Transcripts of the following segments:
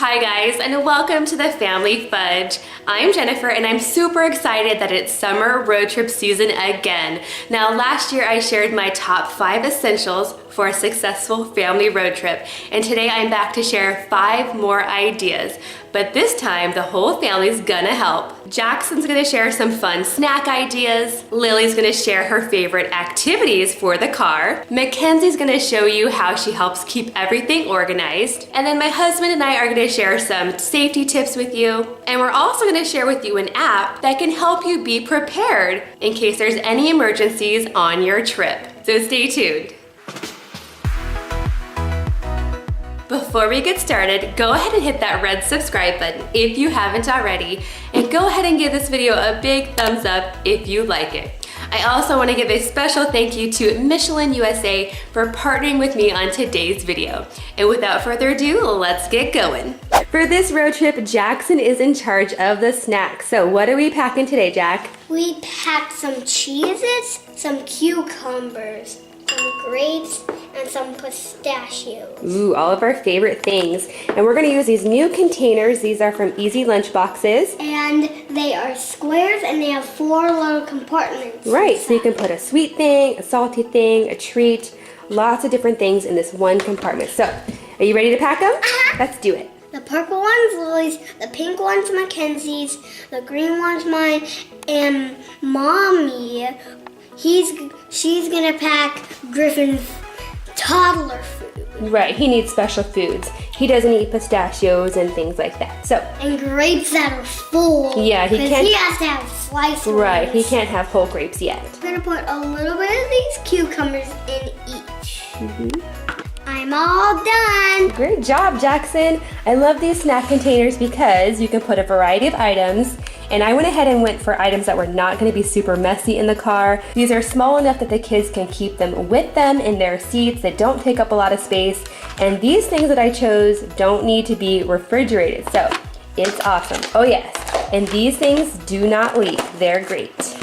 Hi guys, and welcome to the Family Fudge. I'm Jennifer and I'm super excited that it's summer road trip season again. Now last year I shared my top 5 essentials for a successful family road trip, and today I'm back to share 5 more ideas. But this time the whole family's gonna help. Jackson's gonna share some fun snack ideas, Lily's gonna share her favorite activities for the car, Mackenzie's gonna show you how she helps keep everything organized, and then my husband and I are gonna share some safety tips with you, and we're also gonna share with you an app that can help you be prepared in case there's any emergencies on your trip. So stay tuned. Before we get started, go ahead and hit that red subscribe button if you haven't already, and go ahead and give this video a big thumbs up if you like it. I also want to give a special thank you to Michelin USA for partnering with me on today's video. And without further ado, let's get going. For this road trip, Jackson is in charge of the snacks. So what are we packing today, Jack? We packed some Cheez-Its, some cucumbers, some grapes, and some pistachios. Ooh, all of our favorite things. And we're gonna use these new containers. These are from Easy Lunch Boxes. And they are squares and they have 4 little compartments. Right, so you can put a sweet thing, a salty thing, a treat, lots of different things in this one compartment. So, are you ready to pack them? Let's do it. The purple one's Lily's, the pink one's Mackenzie's, the green one's mine, and Mommy, she's gonna pack Griffin's toddler food. Right, he needs special foods. He doesn't eat pistachios and things like that. So, and grapes that are full. Yeah, he can't. He has to have sliced ones. Right, he can't have whole grapes yet. I'm gonna put a little bit of these cucumbers in each. I'm all done. Great job, Jackson. I love these snack containers because you can put a variety of items, and I went ahead and went for items that were not going to be super messy in the car. These are small enough that the kids can keep them with them in their seats that don't take up a lot of space, and these things that I chose don't need to be refrigerated, so it's awesome. Oh yes, and these things do not leak. They're great.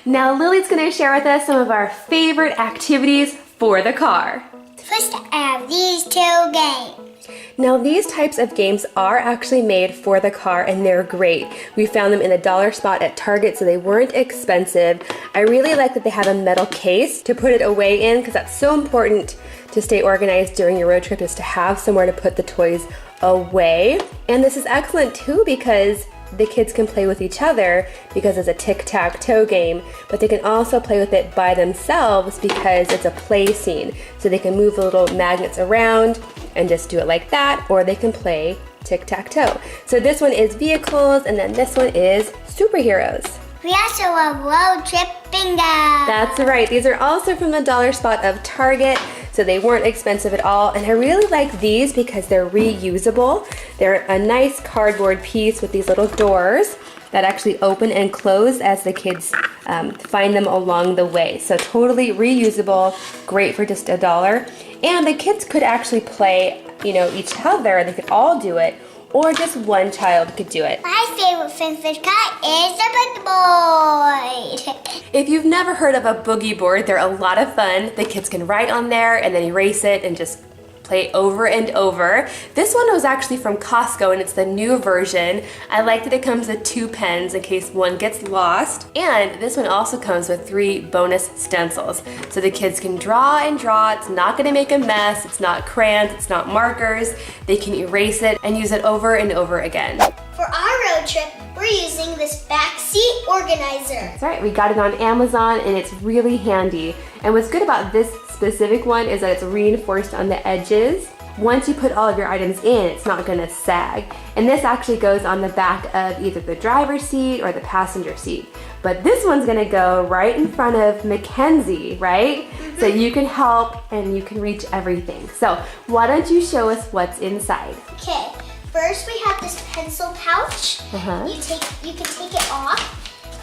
Now Lily's going to share with us some of our favorite activities for the car. First, I have these 2 games. Now these types of games are actually made for the car and they're great. We found them in the dollar spot at Target, so they weren't expensive. I really like that they have a metal case to put it away in because that's so important to stay organized during your road trip, is to have somewhere to put the toys away. And this is excellent too because the kids can play with each other because it's a tic-tac-toe game, but they can also play with it by themselves because it's a play scene. So they can move the little magnets around and just do it like that, or they can play tic-tac-toe. So this one is vehicles, and then this one is superheroes. We also have road trip bingo. That's right. These are also from the dollar spot of Target, so they weren't expensive at all. And I really like these because they're reusable. They're a nice cardboard piece with these little doors that actually open and close as the kids find them along the way. So totally reusable, great for just $1. And the kids could actually play, each other. They could all do it, or just one child could do it. My favorite Fudge cut is the boogie board. If you've never heard of a boogie board, they're a lot of fun. The kids can write on there and then erase it and just play over and over. This one was actually from Costco and it's the new version. I like that it comes with 2 pens in case one gets lost. And this one also comes with 3 bonus stencils. So the kids can draw and draw. It's not gonna make a mess. It's not crayons, it's not markers. They can erase it and use it over and over again. For our road trip, we're using this back seat organizer. That's right, we got it on Amazon and it's really handy. And what's good about this specific one is that it's reinforced on the edges. Once you put all of your items in, it's not gonna sag. And this actually goes on the back of either the driver's seat or the passenger seat. But this one's gonna go right in front of Mackenzie, right? So you can help and you can reach everything. So why don't you show us what's inside? Okay, first we have this pencil pouch. You can take it off,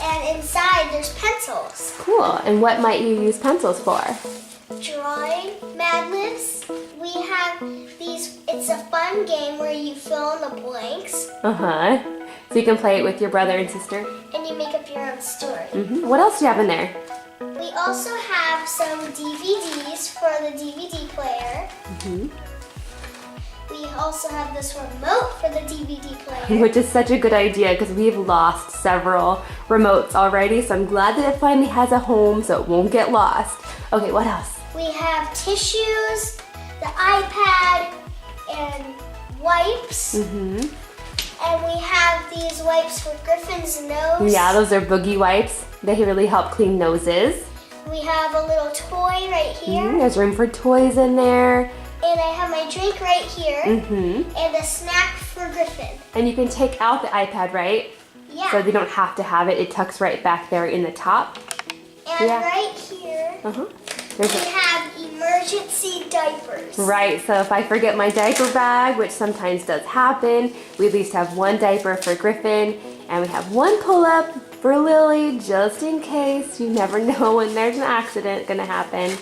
and inside there's pencils. Cool, and what might you use pencils for? Drawing magnets. We have these, it's a fun game where you fill in the blanks. So you can play it with your brother and sister? And you make up your own story. What else do you have in there? We also have some DVDs for the DVD player. We also have this remote for the DVD player. Which is such a good idea because we've lost several remotes already, so I'm glad that it finally has a home so it won't get lost. Okay, what else? We have tissues, the iPad, and wipes. And we have these wipes for Griffin's nose. Yeah, those are boogie wipes. They really help clean noses. We have a little toy right here. There's room for toys in there. And I have my drink right here. And a snack for Griffin. And you can take out the iPad, right? Yeah. So they don't have to have it. It tucks right back there in the top. And right here, we have emergency diapers. Right, so if I forget my diaper bag, which sometimes does happen, we at least have one diaper for Griffin, and we have one pull-up for Lily, just in case. You never know when there's an accident gonna happen.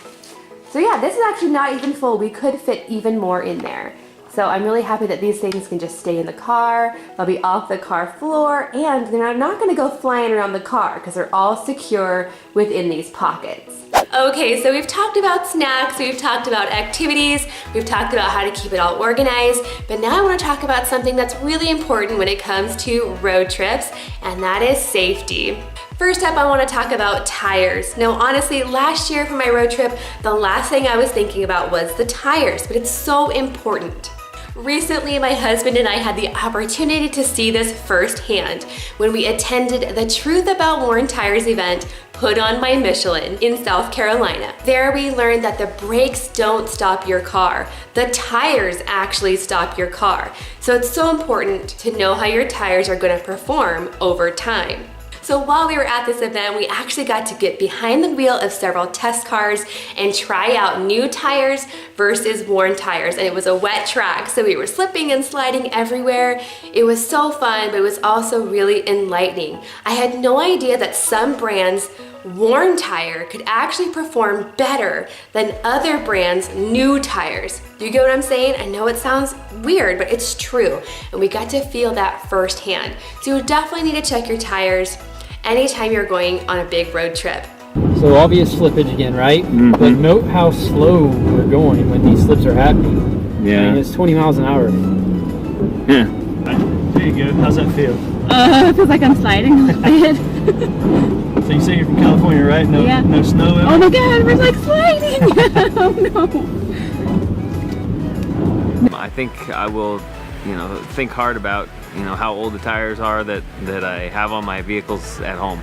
So yeah, this is actually not even full. We could fit even more in there. So I'm really happy that these things can just stay in the car, they'll be off the car floor, and they're not gonna go flying around the car because they're all secure within these pockets. Okay, so we've talked about snacks, we've talked about activities, we've talked about how to keep it all organized, but now I wanna talk about something that's really important when it comes to road trips, and that is safety. First up, I want to talk about tires. Now, honestly, last year for my road trip, the last thing I was thinking about was the tires, but it's so important. Recently, my husband and I had the opportunity to see this firsthand when we attended the Truth About Worn Tires event put on by Michelin in South Carolina. There we learned that the brakes don't stop your car. The tires actually stop your car. So it's so important to know how your tires are going to perform over time. So while we were at this event, we actually got to get behind the wheel of several test cars and try out new tires versus worn tires. And it was a wet track, so we were slipping and sliding everywhere. It was so fun, but it was also really enlightening. I had no idea that some brands' worn tire could actually perform better than other brands' new tires. Do you get what I'm saying? I know it sounds weird, but it's true. And we got to feel that firsthand. So you definitely need to check your tires anytime you're going on a big road trip. So obvious slippage again, right? But note how slow we're going when these slips are happening. Yeah. I mean, it's 20 miles an hour. Yeah. There you go. How's that feel? It feels like I'm sliding a little bit. So you say you're from California, right? No, Yeah. no snow ever? Oh my god, we're like sliding! Oh no. I think I will, think hard about, how old the tires are that I have on my vehicles at home.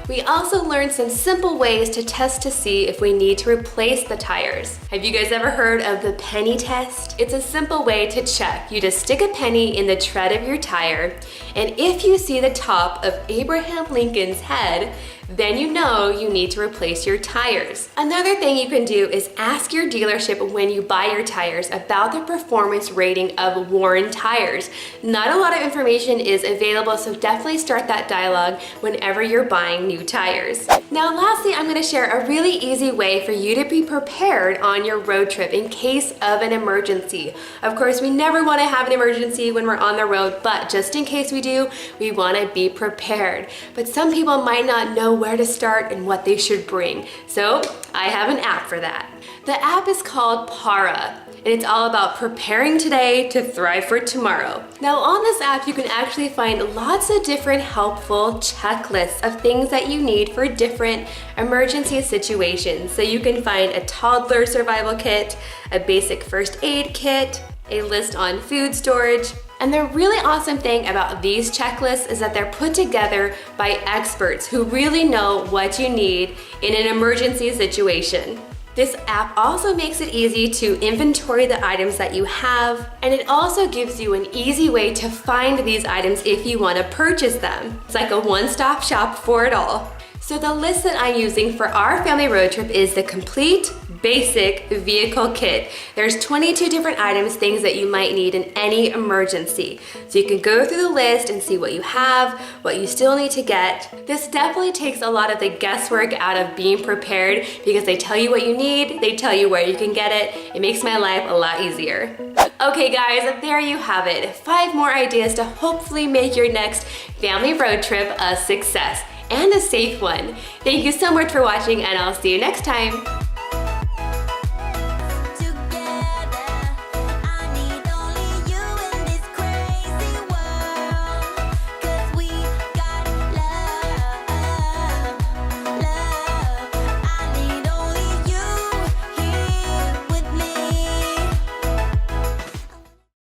We also learned some simple ways to test to see if we need to replace the tires. Have you guys ever heard of the penny test? It's a simple way to check. You just stick a penny in the tread of your tire, and if you see the top of Abraham Lincoln's head, then you know you need to replace your tires. Another thing you can do is ask your dealership when you buy your tires about the performance rating of worn tires. Not a lot of information is available, so definitely start that dialogue whenever you're buying new tires. Now lastly, I'm gonna share a really easy way for you to be prepared on your road trip in case of an emergency. Of course, we never wanna have an emergency when we're on the road, but just in case we do, we wanna be prepared. But some people might not know where to start and what they should bring. So I have an app for that. The app is called Para, and it's all about preparing today to thrive for tomorrow. Now on this app, you can actually find lots of different helpful checklists of things that you need for different emergency situations. So you can find a toddler survival kit, a basic first aid kit, a list on food storage. And the really awesome thing about these checklists is that they're put together by experts who really know what you need in an emergency situation. This app also makes it easy to inventory the items that you have, and it also gives you an easy way to find these items if you want to purchase them. It's like a one-stop shop for it all. So the list that I'm using for our family road trip is the complete basic vehicle kit. There's 22 different items, things that you might need in any emergency. So you can go through the list and see what you have, what you still need to get. This definitely takes a lot of the guesswork out of being prepared because they tell you what you need, they tell you where you can get it. It makes my life a lot easier. Okay guys, there you have it. 5 more ideas to hopefully make your next family road trip a success and a safe one. Thank you so much for watching, and I'll see you next time.